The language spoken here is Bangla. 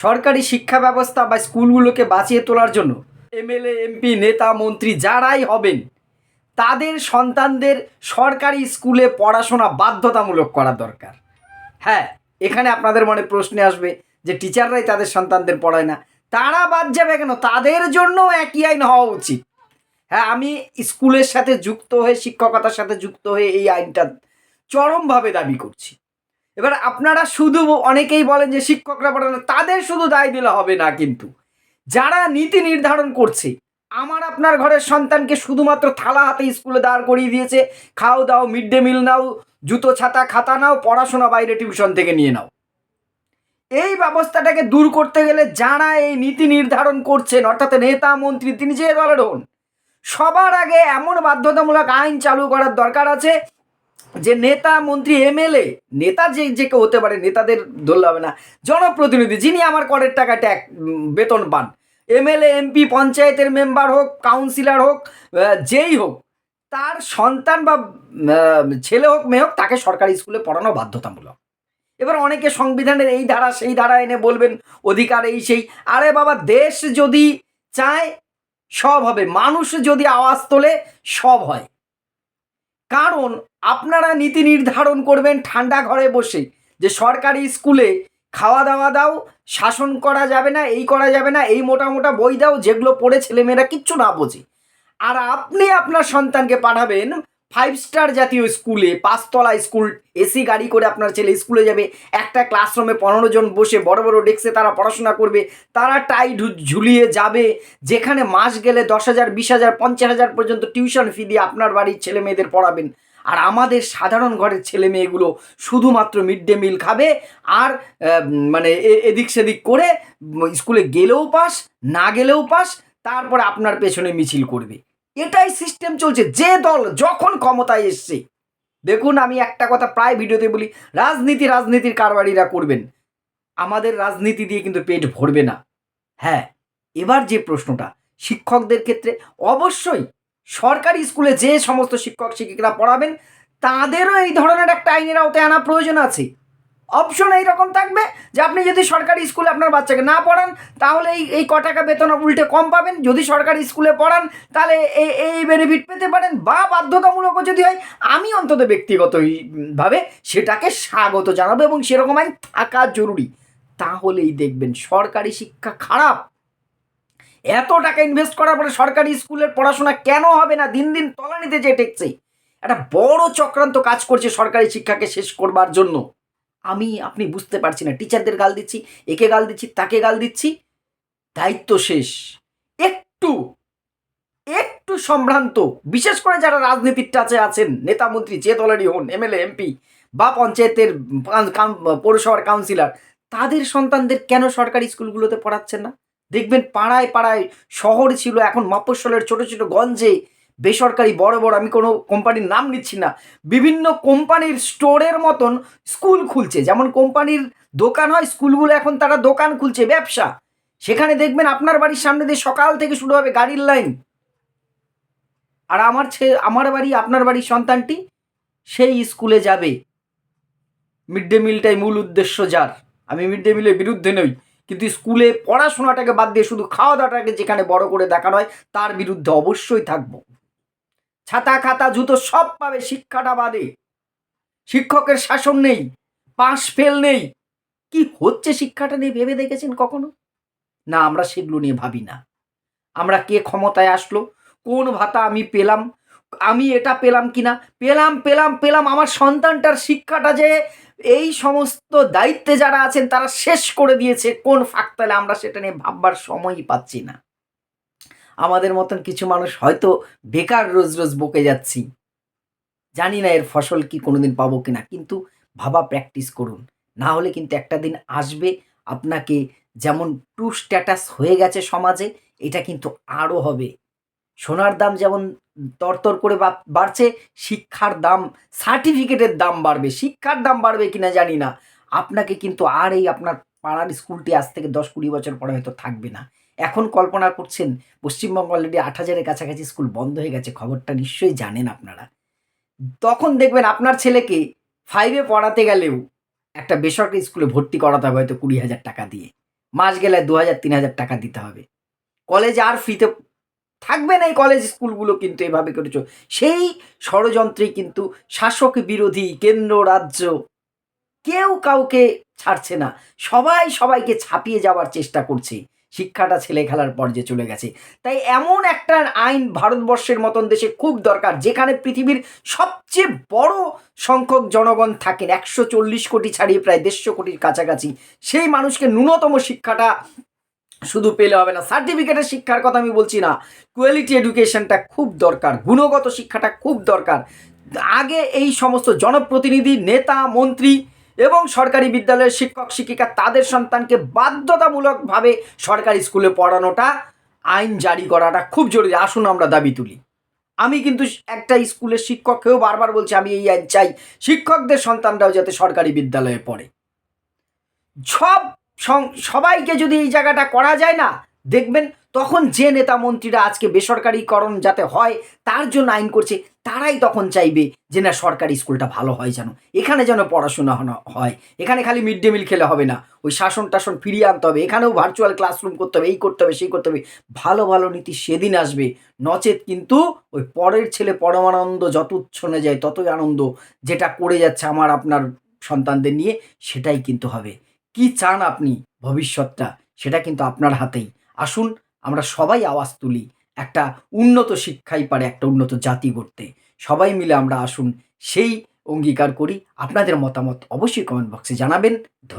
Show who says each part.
Speaker 1: সরকারি শিক্ষা ব্যবস্থা বা স্কুলগুলোকে বাঁচিয়ে তোলার জন্য এমএলএ এমপি নেতা মন্ত্রী যারাই হবেন তাদের সন্তানদের সরকারি স্কুলে পড়াশোনা বাধ্যতামূলক করা দরকার। হ্যাঁ, এখানে আপনাদের মনে প্রশ্নে আসবে যে টিচাররাই তাদের সন্তানদের পড়ায় না, তারা বাদ যাবে কেন? তাদের জন্য একই আইন হওয়া উচিত। হ্যাঁ, আমি স্কুলের সাথে যুক্ত হয়ে শিক্ষকতার সাথে যুক্ত হয়ে এই আইনটা চরমভাবে দাবি করছি। এবার আপনারা শুধু অনেকেই বলেন যে শিক্ষকরা পড়ানো, তাদের শুধু দায় দিলে হবে না, কিন্তু যারা নীতি নির্ধারণ করছে, আমার আপনার ঘরের সন্তানকে শুধুমাত্র থালা হাতে স্কুলে দাঁড় করিয়ে দিয়েছে, খাও দাও, মিড ডে মিল নাও, জুতো ছাতা খাতা নাও, পড়াশোনা বাইরে টিউশন থেকে নিয়ে নাও। এই ব্যবস্থাটাকে দূর করতে গেলে যারা এই নীতি নির্ধারণ করছেন, অর্থাৎ নেতা মন্ত্রী, তিনি যে দলের হন, সবার আগে এমন বাধ্যতামূলক আইন চালু করার দরকার আছে যে নেতা মন্ত্রী এমএলএ, নেতা যে কেউ হতে পারে, নেতাদের ধরলে হবে না, জনপ্রতিনিধি যিনি আমার করের টাকা বেতন পান, এমএলএ এমপি পঞ্চায়েতের মেম্বার হোক, কাউন্সিলর হোক, যেই হোক, তার সন্তান বা ছেলে হোক মেয়ে হোক, তাকে সরকারি স্কুলে পড়ানো বাধ্যতামূলক। এবার অনেকে সংবিধানের এই ধারা সেই ধারা এনে বলবেন অধিকার এই সেই। আরে বাবা, দেশ যদি চায় সব হবে, মানুষ যদি আওয়াজ তোলে সব হয়। কারণ আপনারা নীতি নির্ধারণ করবেন ঠান্ডা ঘরে বসে যে সরকারি স্কুলে খাওয়া দাওয়া দাও, শাসন করা যাবে না, এই করা যাবে না, এই মোটা মোটা বই দাও যেগুলো পড়ে ছেলেমেয়েরা কিচ্ছু না বোঝে। আর আপনি আপনার সন্তানকে পাঠাবেন 5 স্টার জাতীয় স্কুলে, 5 তলা স্কুল, এসি গাড়ি করে আপনার ছেলে স্কুলে যাবে, একটা ক্লাসরুমে 15 জন বসে বড় বড় ডেস্কে তারা পড়াশোনা করবে, তারা টাই ঝুলিয়ে যাবে, যেখানে মাস গেলে 10,000 20,000 50,000 পর্যন্ত টিউশন ফি দিয়ে আপনার বাড়ির ছেলে মেয়েদের পড়াবেন। আর আমাদের সাধারণ ঘরের ছেলে মেয়েগুলো শুধুমাত্র মিড ডে মিল খাবে আর মানে এদিক সেদিক করে স্কুলে গেলেও পাস, না গেলেও পাস, তারপরে আপনার পেছনে মিছিল করবে। এটাই সিস্টেম চলছে। যে দল যখন ক্ষমতায় এসছে, দেখুন আমি একটা কথা প্রায় ভিডিওতে বলি, রাজনীতির কারবারিরা করবেন, আমাদের রাজনীতি দিয়ে কিন্তু পেট ভরবে না। হ্যাঁ, এবার যে প্রশ্নটা শিক্ষকদের ক্ষেত্রে, অবশ্যই সরকারি স্কুলে যে সমস্ত শিক্ষক শিক্ষিকারা পড়াবেন তাদেরও এই ধরনের একটা আইনের আওতায় আনা প্রয়োজন আছে। অপশন এইরকম থাকবে যে আপনি যদি সরকারি স্কুলে আপনার বাচ্চাকে না পড়ান তাহলে এই ক টাকা বেতন উল্টে কম পাবেন, যদি সরকারি স্কুলে পড়ান তাহলে এই বেনিফিট পেতে পারেন, বা বাধ্যতামূলকও যদি হয়, আমি অন্তত ব্যক্তিগতভাবে সেটাকে স্বাগত জানাবো এবং সেরকম আইন থাকা জরুরি। তাহলেই দেখবেন সরকারি শিক্ষা খারাপ। এত টাকা ইনভেস্ট করার পরে সরকারি স্কুলের পড়াশোনা কেন হবে না? দিন দিন তলানিতে যে টেকছে। একটা বড় চক্রান্ত কাজ করছে সরকারি শিক্ষাকে শেষ করবার জন্য। আপনি বুঝতে পারছি না, টিচারদের গাল দিচ্ছি, একে গাল দিচ্ছি, তাকে গাল দিচ্ছি, দায়িত্ব শেষ। একটু একটু সম্ভ্রান্ত, বিশেষ করে যারা রাজনীতির টাচে আছেন, নেতা মন্ত্রী যে দলেরই হন, এমএলএ এমপি বা পঞ্চায়েতের পৌরসভার কাউন্সিলর, তাদের সন্তানদের কেন সরকারি স্কুলগুলোতে পড়াচ্ছেন না? দেখবেন পাড়ায় পাড়ায়, শহর ছিল এখন মফস্বলের ছোট ছোট গঞ্জে বেসরকারি বড় বড়, আমি কোনো কোম্পানির নাম নিচ্ছি না, বিভিন্ন কোম্পানির স্টোরের মতন স্কুল খুলছে। যেমন কোম্পানির দোকান হয়, স্কুলগুলো এখন তারা দোকান খুলছে, ব্যবসা। সেখানে দেখবেন আপনার বাড়ির সামনে দিয়ে সকাল থেকে শুরু হবে গাড়ির লাইন। আর আমার বাড়ি, আপনার বাড়ির সন্তানটি সেই স্কুলে যাবে। মিড ডে মিলটাই মূল উদ্দেশ্য যার, আমি মিড ডে মিলের বিরুদ্ধে নই, কিন্তু স্কুলে পড়াশোনাটাকে বাদ দিয়ে শুধু খাওয়া দাওয়াটাকে যেখানে বড় করে দেখানো হয় তার বিরুদ্ধে অবশ্যই থাকবো। ছাতা খাতা জুতো সব পাবে, শিক্ষাটা বাদে। শিক্ষকের শাসন নেই, পাস ফেল নেই। কি হচ্ছে শিক্ষাটা নিয়ে ভেবে দেখেছেন কখনো? না, আমরা সেগুলো নিয়ে ভাবি না। আমরা কে ক্ষমতায় আসলো, কোন ভাতা আমি পেলাম, আমি এটা পেলাম কিনা, পেলাম আমার সন্তানটার শিক্ষাটা যে এই সমস্ত দায়িত্বে যারা আছেন তারা শেষ করে দিয়েছে কোন ফাঁকতালে, আমরা সেটা নিয়ে ভাববার সময়ই পাচ্ছি না। আমাদের মতন কিছু মানুষ হয়তো বেকার রোজ রোজ বকে যাচ্ছি, জানি না এর ফসল কি কোনোদিন পাবো কিনা, কিন্তু ভাবা প্র্যাকটিস করুন। না হলে কিন্তু একটা দিন আসবে, আপনাকে যেমন টু স্ট্যাটাস হয়ে গেছে সমাজে, এটা কিন্তু আরও হবে। সোনার দাম যেমন তরতর করে বাড়ছে, শিক্ষার দাম, সার্টিফিকেটের দাম বাড়বে। শিক্ষার দাম বাড়বে কিনা জানি না, আপনাকে কিন্তু আর এই আপনার পাড়ার স্কুলটি আজ থেকে 10-20 বছর পরে হয়তো থাকবে না। এখন কল্পনা করছেন পশ্চিমবঙ্গ অলরেডি 8,000-এর কাছাকাছি স্কুল বন্ধ হয়ে গেছে, খবরটা নিশ্চয়ই জানেন আপনারা। তখন দেখবেন আপনার ছেলেকে 5-এ পড়াতে গেলেও একটা বেসরকারি স্কুলে ভর্তি করাতে হবে হয়তো 20,000 টাকা দিয়ে। মাস গেলে 2,000-3,000 টাকা দিতে হবে। কলেজে আর ফ্রিতে থাকবে না, এই কলেজ স্কুলগুলো কিন্তু এভাবে করেছ। সেই ষড়যন্ত্রে কিন্তু শাসক বিরোধী কেন্দ্র রাজ্য কেউ কাউকে ছাড়ছে না, সবাই সবাইকে ছাপিয়ে যাওয়ার চেষ্টা করছে। শিক্ষাটা ছেলে খেলার পর্যায়ে চলে গেছে। তাই এমন একটা আইন ভারতবর্ষের মতন দেশে খুব দরকার, যেখানে পৃথিবীর সবচেয়ে বড় সংখ্যক জনগণ থাকেন, 140 কোটি ছাড়িয়ে প্রায় 150 কোটির কাছাকাছি। সেই মানুষকে ন্যূনতম শিক্ষাটা শুধু পেলে হবে না, সার্টিফিকেটের শিক্ষার কথা আমি বলছি না, কোয়ালিটি এডুকেশনটা খুব দরকার, গুণগত শিক্ষাটা খুব দরকার। আগে এই সমস্ত জনপ্রতিনিধি, নেতা, মন্ত্রী এবং সরকারি বিদ্যালয়ের শিক্ষক শিক্ষিকা তাদের সন্তানকে বাধ্যতামূলকভাবে সরকারি স্কুলে পড়ানোটা, আইন জারি করাটা খুব জরুরি। আসুন আমরা দাবি তুলি। আমি কিন্তু একটা স্কুলের শিক্ষককেও বারবার বলছি, আমি এই আইন চাই, শিক্ষকদের সন্তানরাও যাতে সরকারি বিদ্যালয়ে পড়ে। সবাইকে যদি এই জায়গাটা করা যায় না, দেখবেন তখন যে নেতা মন্ত্রীরা আজকে বেসরকারিকরণ যাতে হয় তার জন্য আইন করছে, তারাই তখন চাইবে যে না, সরকারি স্কুলটা ভালো হয়, যেন এখানে যেন পড়াশোনা হয়, এখানে খালি মিড ডে মিল খেলে হবে না, ওই শাসন টাসন ফিরিয়ে আনতে হবে, এখানেও ভার্চুয়াল ক্লাসরুম করতে হবে, এই করতে হবে, সেই করতে হবে। ভালো ভালো নীতি সেদিন আসবে, নচেত কিন্তু ওই পরের ছেলে পরমানন্দ যত উচ্ছনে যায় ততই আনন্দ, যেটা করে যাচ্ছে আমার আপনার সন্তানদের নিয়ে, সেটাই কিন্তু হবে। কি চান আপনি ভবিষ্যৎটা, সেটা কিন্তু আপনার হাতেই। আসুন আমরা সবাই আওয়াজ তুলি, একটা উন্নত শিক্ষাই পারে একটা উন্নত জাতি গড়তে। সবাই মিলে আমরা আসুন সেই অঙ্গীকার করি। আপনাদের মতামত অবশ্যই কমেন্ট বক্সে জানাবেন। ধন্যবাদ।